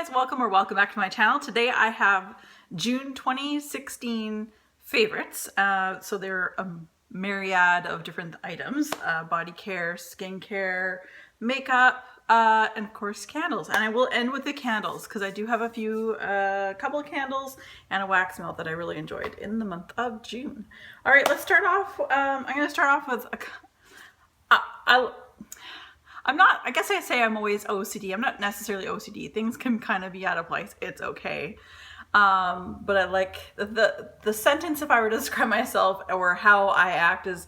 guys, welcome back to my channel. Today I have June 2016 favorites. So they're a myriad of different items, body care, skincare, makeup, and of course candles. And I will end with the candles because I do have a couple of candles and a wax melt that I really enjoyed in the month of June. All right, let's start off. I'm going to start off with I guess I say I'm always OCD. I'm not necessarily OCD. Things can kind of be out of place. It's okay. But I like the sentence, if I were to describe myself or how I act, is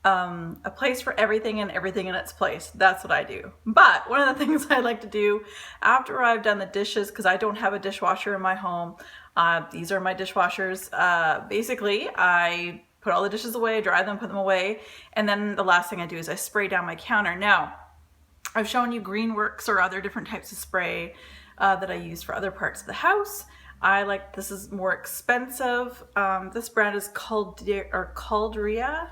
a place for everything and everything in its place. That's what I do. But one of the things I like to do after I've done the dishes, because I don't have a dishwasher in my home, these are my dishwashers. Basically, I put all the dishes away, dry them, put them away, and then the last thing I do is I spray down my counter. Now, I've shown you Greenworks or other different types of spray that I use for other parts of the house. This is more expensive. This brand is Caldria.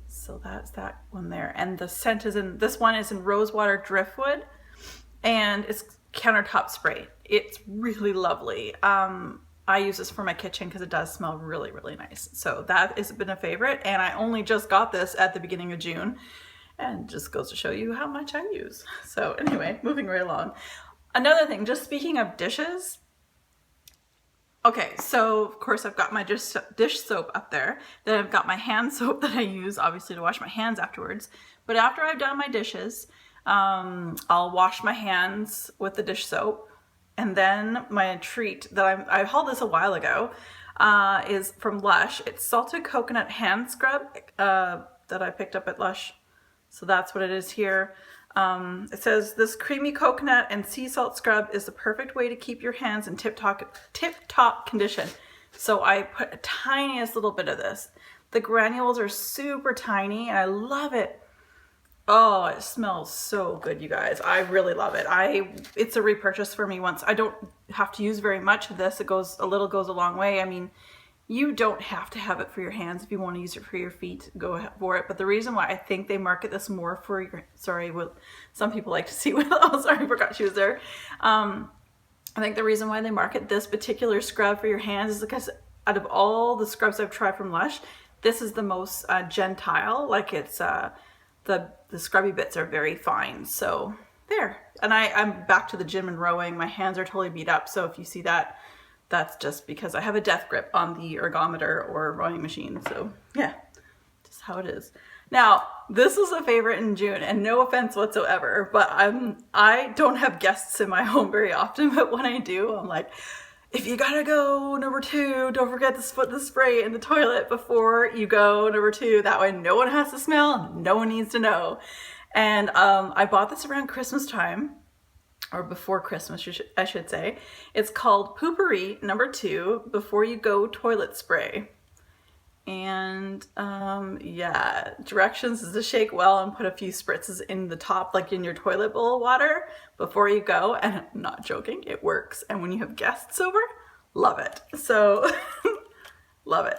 So that's that one there. And the scent is this one is in Rosewater Driftwood, and it's countertop spray. It's really lovely. I use this for my kitchen because it does smell really, really nice. So that has been a favorite, and I only just got this at the beginning of June. And just goes to show you how much I use. So anyway, moving right along. Another thing, just speaking of dishes. Okay, so of course I've got my dish soap up there. Then I've got my hand soap that I use, obviously, to wash my hands afterwards. But after I've done my dishes, I'll wash my hands with the dish soap. And then my treat that I hauled this a while ago is from Lush. It's salted coconut hand scrub that I picked up at Lush. So that's what it is here. It says, this creamy coconut and sea salt scrub is the perfect way to keep your hands in tip-top condition. So I put a tiniest little bit of this. The granules are super tiny and I love it. Oh, it smells so good, you guys. I really love it. It's a repurchase for me once. I don't have to use very much of this. It goes a long way. I mean, you don't have to have it for your hands. If you want to use it for your feet, go for it. But the reason why I think they market this more for your, some people like to see, oh, sorry, I forgot she was there. I think the reason why they market this particular scrub for your hands is because out of all the scrubs I've tried from Lush, this is the most gentile. Like it's, the scrubby bits are very fine. So there. And I'm back to the gym and rowing. My hands are totally beat up. So if you see that, that's just because I have a death grip on the ergometer or rowing machine. So yeah, just how it is. Now, this was a favorite in June, and no offense whatsoever, but I don't have guests in my home very often, but when I do, I'm like, if you gotta go number 2, don't forget to put the spray in the toilet before you go number 2. That way no one has to smell, no one needs to know. And I bought this around Christmas time, or before Christmas, I should say. It's called Poopery number 2, Before You Go Toilet Spray. And yeah, directions is to shake well and put a few spritzes in the top, like in your toilet bowl of water before you go. And I'm not joking, it works. And when you have guests over, love it. So, love it.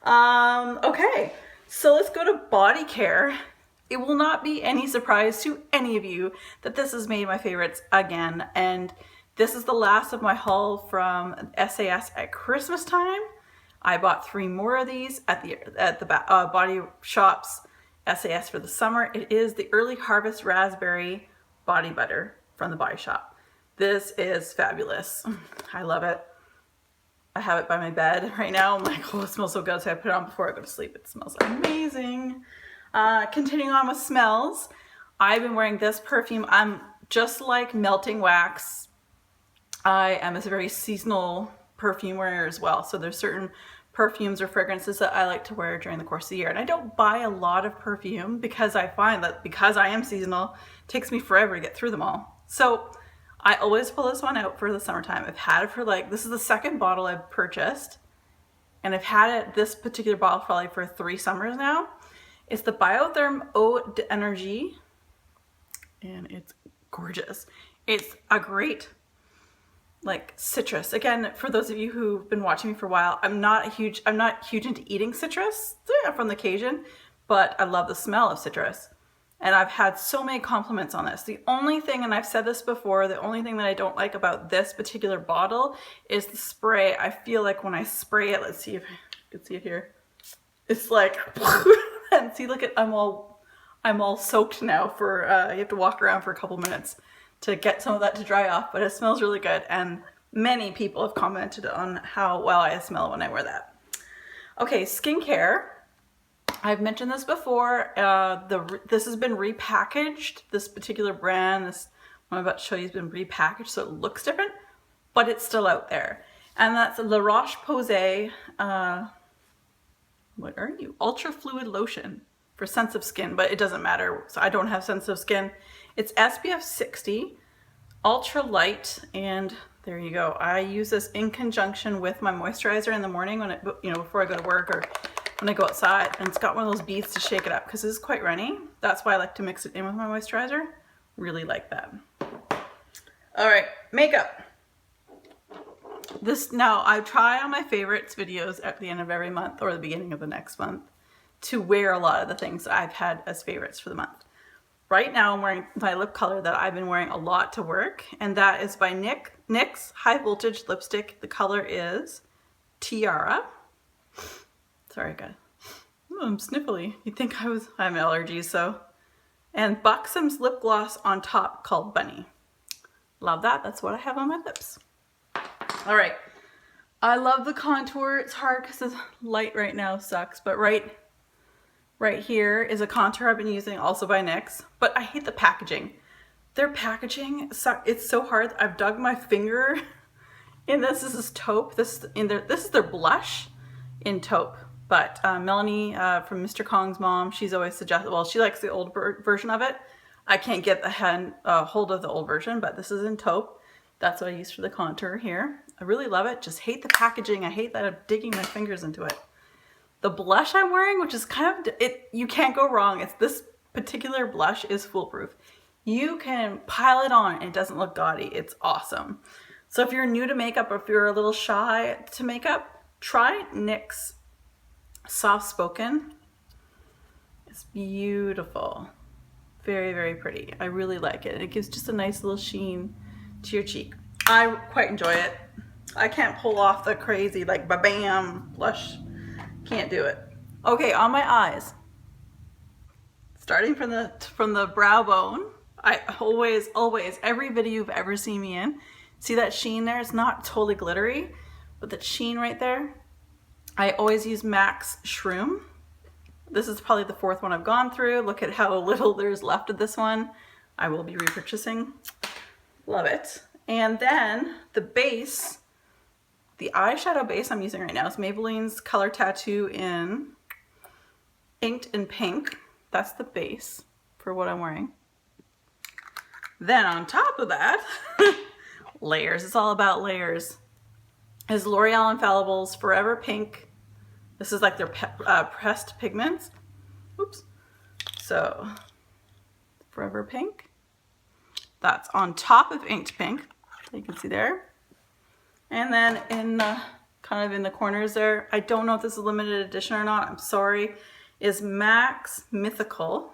Okay, so let's go to body care. It will not be any surprise to any of you that this has made my favorites again. And this is the last of my haul from SAS at Christmas time. I bought 3 more of these at the Body Shop's SAS for the summer. It is the Early Harvest Raspberry Body Butter from the Body Shop. This is fabulous. I love it. I have it by my bed right now. I'm like, oh, it smells so good. So I put it on before I go to sleep. It smells amazing. Continuing on with smells, I've been wearing this perfume. I'm just like Melting Wax. I am a very seasonal perfume wearer as well. So there's certain perfumes or fragrances that I like to wear during the course of the year. And I don't buy a lot of perfume because I find that because I am seasonal, it takes me forever to get through them all. So I always pull this one out for the summertime. I've had it for this is the 2nd bottle I've purchased. And I've had this particular bottle probably for 3 summers now. It's the Biotherm Eau d'Energie, and it's gorgeous. It's a great, citrus. Again, for those of you who've been watching me for a while, I'm not huge into eating citrus from the occasion, but I love the smell of citrus. And I've had so many compliments on this. The only thing, and I've said this before, the only thing that I don't like about this particular bottle is the spray. I feel like when I spray it, let's see if you can see it here. It's like, and see, look at, I'm all soaked now for, you have to walk around for a couple minutes to get some of that to dry off, but it smells really good. And many people have commented on how well I smell when I wear that. Okay, skincare. I've mentioned this before. This has been repackaged. This particular brand, this one I'm about to show you, has been repackaged so it looks different, but it's still out there. And that's La Roche-Posay, what are you? Ultra Fluid Lotion for sensitive skin, but it doesn't matter. So I don't have sensitive skin. It's SPF 60, ultra light, and there you go. I use this in conjunction with my moisturizer in the morning when before I go to work or when I go outside, and it's got one of those beads to shake it up because this is quite runny. That's why I like to mix it in with my moisturizer. Really like that. All right, makeup. Now I try on my favorites videos at the end of every month or the beginning of the next month to wear a lot of the things that I've had as favorites for the month. Right now I'm wearing my lip color that I've been wearing a lot to work, and that is by NYX High Voltage Lipstick. The color is Tiara. Sorry, guys. I'm sniffly. You'd think I have allergies, so. And Buxom's lip gloss on top called Bunny. Love that. That's what I have on my lips. All right. I love the contour. It's hard because the light right now sucks, but right here is a contour I've been using, also by NYX, but I hate the packaging. Their packaging sucks. It's so hard. I've dug my finger in this. This is taupe. This is their blush in taupe. But Melanie from Mr. Kong's mom, she's always suggested, well, she likes the old version of it. I can't get the hold of the old version, but this is in taupe. That's what I use for the contour here. I really love it. Just hate the packaging. I hate that I'm digging my fingers into it. The blush I'm wearing, which is kind of, you can't go wrong. It's this particular blush is foolproof. You can pile it on and it doesn't look gaudy. It's awesome. So if you're new to makeup or if you're a little shy to makeup, try NYX Soft Spoken. It's beautiful. Very, very pretty. I really like it. It gives just a nice little sheen to your cheek. I quite enjoy it. I can't pull off the crazy like ba-bam blush. Can't do it. Okay, on my eyes. Starting from the brow bone, I always, every video you've ever seen me in, see that sheen there? It's not totally glittery, but that sheen right there. I always use MAC's Shroom. This is probably the fourth one I've gone through. Look at how little there's left of this one. I will be repurchasing. Love it. And then the base, the eyeshadow base I'm using right now is Maybelline's Color Tattoo in Inked in Pink. That's the base for what I'm wearing. Then on top of that, layers. It's all about layers. Is L'Oreal Infallibles Forever Pink. This is like their pressed pigments. Oops. So, Forever Pink. That's on top of Inked Pink. You can see there. And then in kind of in the corners there, I don't know if this is limited edition or not, I'm sorry, is MAC's Mythical.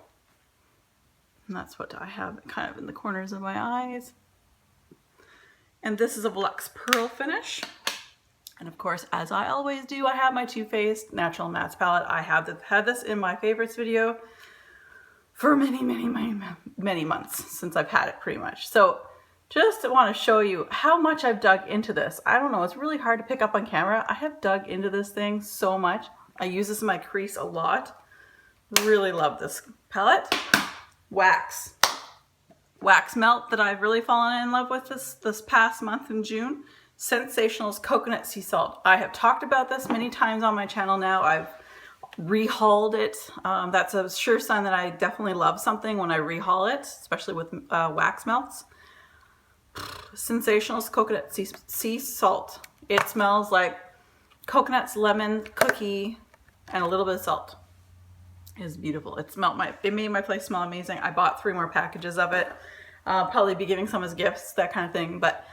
And that's what I have kind of in the corners of my eyes. And this is a Luxe Pearl finish. And of course, as I always do, I have my Too Faced Natural Mattes palette. I have had this in my favorites video for many months since I've had it pretty much. So just want to show you how much I've dug into this. I don't know, it's really hard to pick up on camera. I have dug into this thing so much. I use this in my crease a lot. Really love this palette. Wax melt that I've really fallen in love with this past month in June. Sensational's Coconut Sea Salt. I have talked about this many times on my channel now. I've rehauled it. That's a sure sign that I definitely love something when I rehaul it, especially with wax melts. Sensational's Coconut Sea Salt. It smells like coconuts, lemon, cookie, and a little bit of salt. It is beautiful. It made my place smell amazing. I bought 3 more packages of it. Probably be giving some as gifts, that kind of thing, but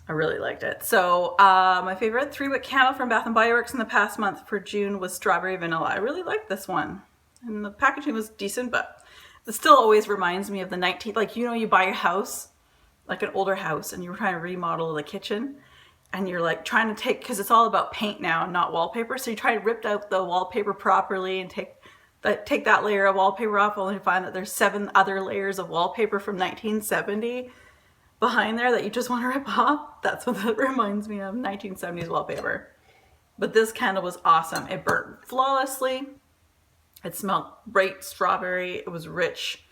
I really liked it. So my favorite 3-wick candle from Bath & Body Works in the past month for June was Strawberry Vanilla. I really liked this one. And the packaging was decent, but It still always reminds me of the 19, like, you know, you buy a house, like an older house, and you're trying to remodel the kitchen, and you're like trying to take, because it's all about paint now, not wallpaper, so you try to rip out the wallpaper properly and take that layer of wallpaper off, only to find that there's 7 other layers of wallpaper from 1970 behind there that you just want to rip off. That's what that reminds me of, 1970s wallpaper. But this candle was awesome. It burnt flawlessly. It smelled bright strawberry. It was rich,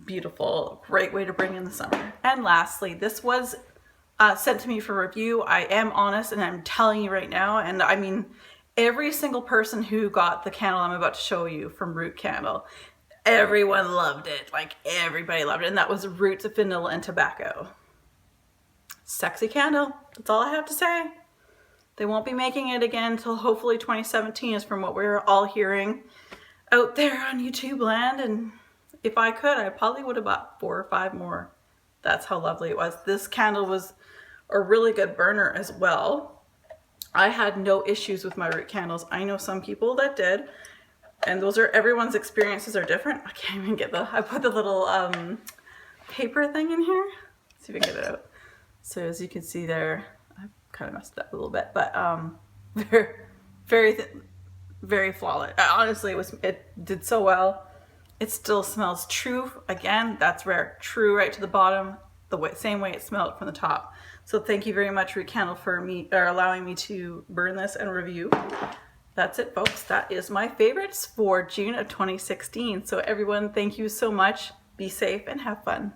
beautiful, great way to bring in the summer. And lastly, this was sent to me for review. I am honest, and I'm telling you right now, and I mean, every single person who got the candle I'm about to show you from Root Candle, everyone loved it. Like, everybody loved it. And that was Roots of Vanilla and Tobacco. Sexy candle. That's all I have to say. They won't be making it again until hopefully 2017 is from what we're all hearing out there on YouTube land. And if I could, I probably would have bought 4 or 5 more. That's how lovely it was. This candle was a really good burner as well. I had no issues with my Root candles. I know some people that did, and those are, everyone's experiences are different. I can't even get I put the little paper thing in here. Let's see if I can get it out. So as you can see there, I kind of messed it up a little bit, but very flawless. Honestly, it did so well. It still smells true. Again, that's rare. True right to the bottom, same way it smelled from the top. So thank you very much, Root Candle, for allowing me to burn this and review. That's it, folks. That is my favorites for June of 2016. So everyone, thank you so much. Be safe and have fun.